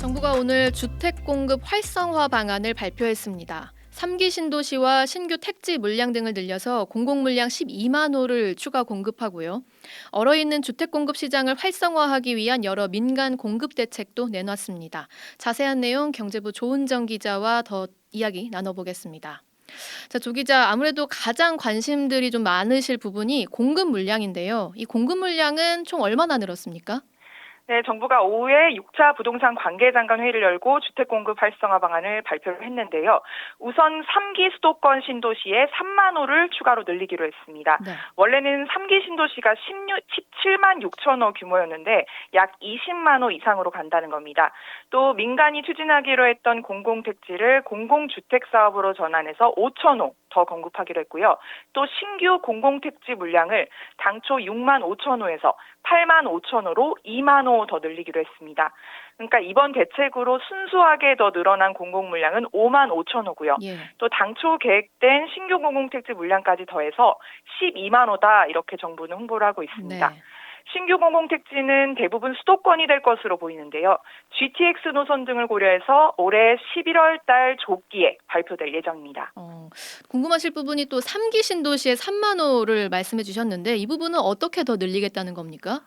정부가 오늘 주택 공급 활성화 방안을 발표했습니다. 3기 신도시와 신규 택지 물량 등을 늘려서 공공 물량 12만 호를 추가 공급하고요. 얼어있는 주택 공급 시장을 활성화하기 위한 여러 민간 공급 대책도 내놨습니다. 자세한 내용 경제부 조은정 기자와 더 이야기 나눠보겠습니다. 자, 조 기자, 아무래도 가장 관심들이 좀 많으실 부분이 공급 물량인데요. 이 공급 물량은 총 얼마나 늘었습니까? 네, 정부가 오후에 6차 부동산 관계장관 회의를 열고 주택공급 활성화 방안을 발표를 했는데요. 우선 3기 수도권 신도시에 3만 호를 추가로 늘리기로 했습니다. 네. 원래는 3기 신도시가 17만 6천 호 규모였는데 약 20만 호 이상으로 간다는 겁니다. 또 민간이 추진하기로 했던 공공택지를 공공주택 사업으로 전환해서 5천 호 더 공급하기로 했고요. 또 신규 공공택지 물량을 당초 6만 5천 호에서 8만 5천 호로 2만 호 더 늘리기로 했습니다. 그러니까 이번 대책으로 순수하게 더 늘어난 공공 물량은 5만 5천 호고요. 예. 또 당초 계획된 신규 공공택지 물량까지 더해서 12만 호다 이렇게 정부는 홍보를 하고 있습니다. 네. 신규 공공택지는 대부분 수도권이 될 것으로 보이는데요. GTX 노선 등을 고려해서 올해 11월 달 조기에 발표될 예정입니다. 궁금하실 부분이 또 3기 신도시의 3만 호를 말씀해 주셨는데 이 부분은 어떻게 더 늘리겠다는 겁니까?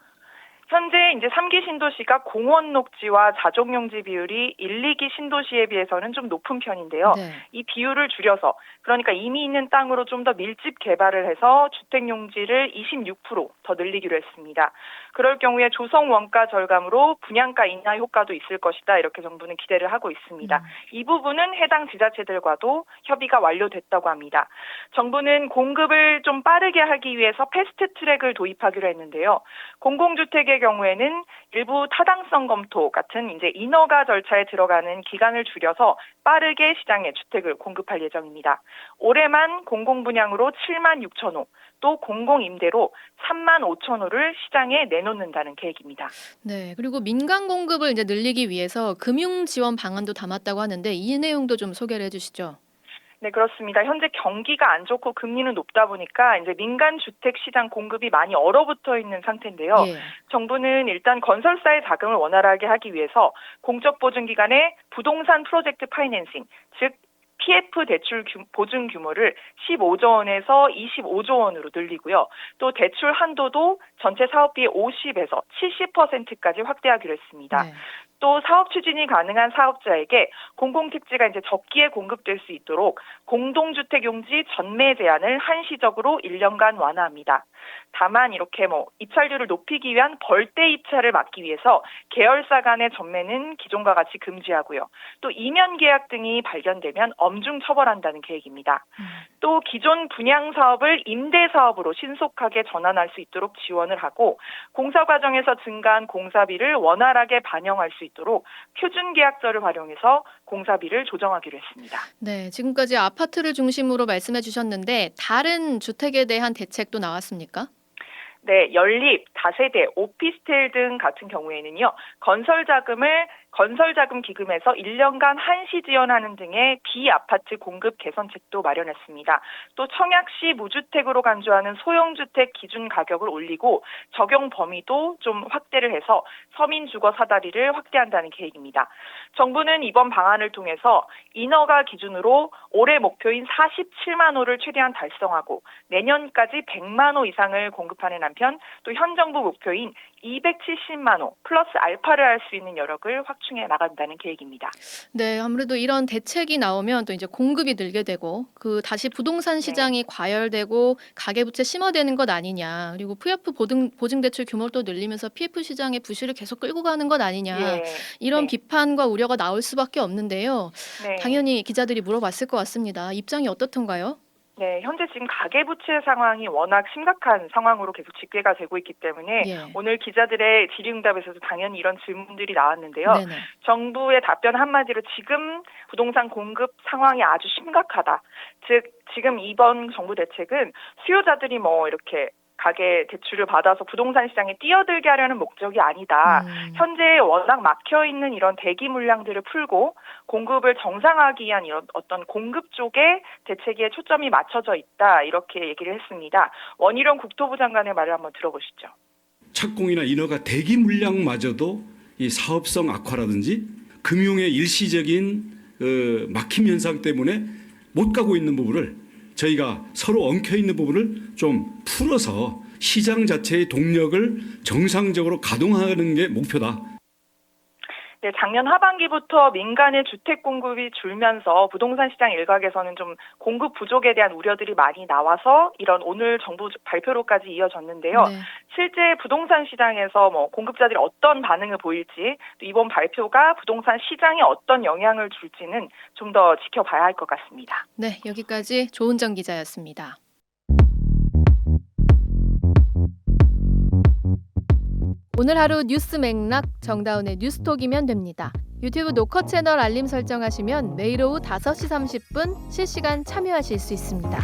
현재 이제 3기 신도시가 공원 녹지와 자족용지 비율이 1, 2기 신도시에 비해서는 좀 높은 편인데요. 네. 이 비율을 줄여서 그러니까 이미 있는 땅으로 좀 더 밀집 개발을 해서 주택 용지를 26%더 늘리기로 했습니다. 그럴 경우에 조성 원가 절감으로 분양가 인하 효과도 있을 것이다. 이렇게 정부는 기대를 하고 있습니다. 이 부분은 해당 지자체들과도 협의가 완료됐다고 합니다. 정부는 공급을 좀 빠르게 하기 위해서 패스트 트랙을 도입하기로 했는데요. 공공주택의 경우에는 일부 타당성 검토 같은 이제 인허가 절차에 들어가는 기간을 줄여서 빠르게 시장에 주택을 공급할 예정입니다. 올해만 공공분양으로 7만 6천 호, 또 공공임대로 3만 5천 호를 시장에 내놓는다는 계획입니다. 네. 그리고 민간 공급을 이제 늘리기 위해서 금융 지원 방안도 담았다고 하는데 이 내용도 좀 소개를 해주시죠. 네, 그렇습니다. 현재 경기가 안 좋고 금리는 높다 보니까 이제 민간 주택 시장 공급이 많이 얼어붙어 있는 상태인데요. 예. 정부는 일단 건설사의 자금을 원활하게 하기 위해서 공적 보증 기관의 부동산 프로젝트 파이낸싱, 즉 PF 대출 보증 규모를 15조 원에서 25조 원으로 늘리고요. 또 대출 한도도 전체 사업비의 50에서 70%까지 확대하기로 했습니다. 네. 또 사업 추진이 가능한 사업자에게 공공택지가 이제 적기에 공급될 수 있도록 공동주택 용지 전매 제한을 한시적으로 1년간 완화합니다. 다만 이렇게 입찰률을 높이기 위한 벌떼 입찰을 막기 위해서 계열사 간의 전매는 기존과 같이 금지하고요. 또 이면 계약 등이 발견되면 엄중 처벌한다는 계획입니다. 또 기존 분양 사업을 임대 사업으로 신속하게 전환할 수 있도록 지원을 하고 공사 과정에서 증가한 공사비를 원활하게 반영할 수 있도록 표준 계약서를 활용해서 공사비를 조정하기로 했습니다. 네. 지금까지 아파트를 중심으로 말씀해 주셨는데 다른 주택에 대한 대책도 나왔습니까? 네, 연립, 다세대, 오피스텔 등 같은 경우에는요, 건설자금 기금에서 1년간 한시 지원하는 등의 비아파트 공급 개선책도 마련했습니다. 또 청약시 무주택으로 간주하는 소형주택 기준 가격을 올리고 적용 범위도 좀 확대를 해서 서민 주거 사다리를 확대한다는 계획입니다. 정부는 이번 방안을 통해서 인허가 기준으로 올해 목표인 47만 호를 최대한 달성하고 내년까지 100만 호 이상을 공급하는 한편 또 현 정부 목표인 270만 호 플러스 알파를 할 수 있는 여력을 확충해 나간다는 계획입니다. 네. 아무래도 이런 대책이 나오면 또 이제 공급이 늘게 되고 다시 부동산 시장이 과열되고 가계부채 심화되는 것 아니냐. 그리고 PF 보증대출 규모를 또 늘리면서 PF 시장의 부실을 계속 끌고 가는 것 아니냐. 예. 이런 네. 비판과 우려가 나올 수밖에 없는데요. 네. 당연히 기자들이 물어봤을 것 같습니다. 입장이 어떻던가요? 네, 현재 지금 가계부채 상황이 워낙 심각한 상황으로 계속 집계가 되고 있기 때문에 예. 오늘 기자들의 질의응답에서도 당연히 이런 질문들이 나왔는데요. 네네. 정부의 답변 한마디로 지금 부동산 공급 상황이 아주 심각하다. 즉 지금 이번 정부 대책은 수요자들이 이렇게 가계 대출을 받아서 부동산 시장에 뛰어들게 하려는 목적이 아니다. 현재 워낙 막혀있는 이런 대기 물량들을 풀고 공급을 정상화하기 위한 이런 어떤 공급 쪽에 대책에 초점이 맞춰져 있다. 이렇게 얘기를 했습니다. 원희룡 국토부 장관의 말을 한번 들어보시죠. 착공이나 인허가 대기 물량마저도 이 사업성 악화라든지 금융의 일시적인 막힘 현상 때문에 못 가고 있는 부분을 저희가 서로 엉켜 있는 부분을 좀 풀어서 시장 자체의 동력을 정상적으로 가동하는 게 목표다. 네, 작년 하반기부터 민간의 주택 공급이 줄면서 부동산 시장 일각에서는 좀 공급 부족에 대한 우려들이 많이 나와서 이런 오늘 정부 발표로까지 이어졌는데요. 네. 실제 부동산 시장에서 공급자들이 어떤 반응을 보일지, 또 이번 발표가 부동산 시장에 어떤 영향을 줄지는 좀 더 지켜봐야 할 것 같습니다. 네, 여기까지 조은정 기자였습니다. 오늘 하루 뉴스 맥락 정다운의 뉴스톡이면 됩니다. 유튜브 노컷 채널 알림 설정하시면 매일 오후 5시 30분 실시간 참여하실 수 있습니다.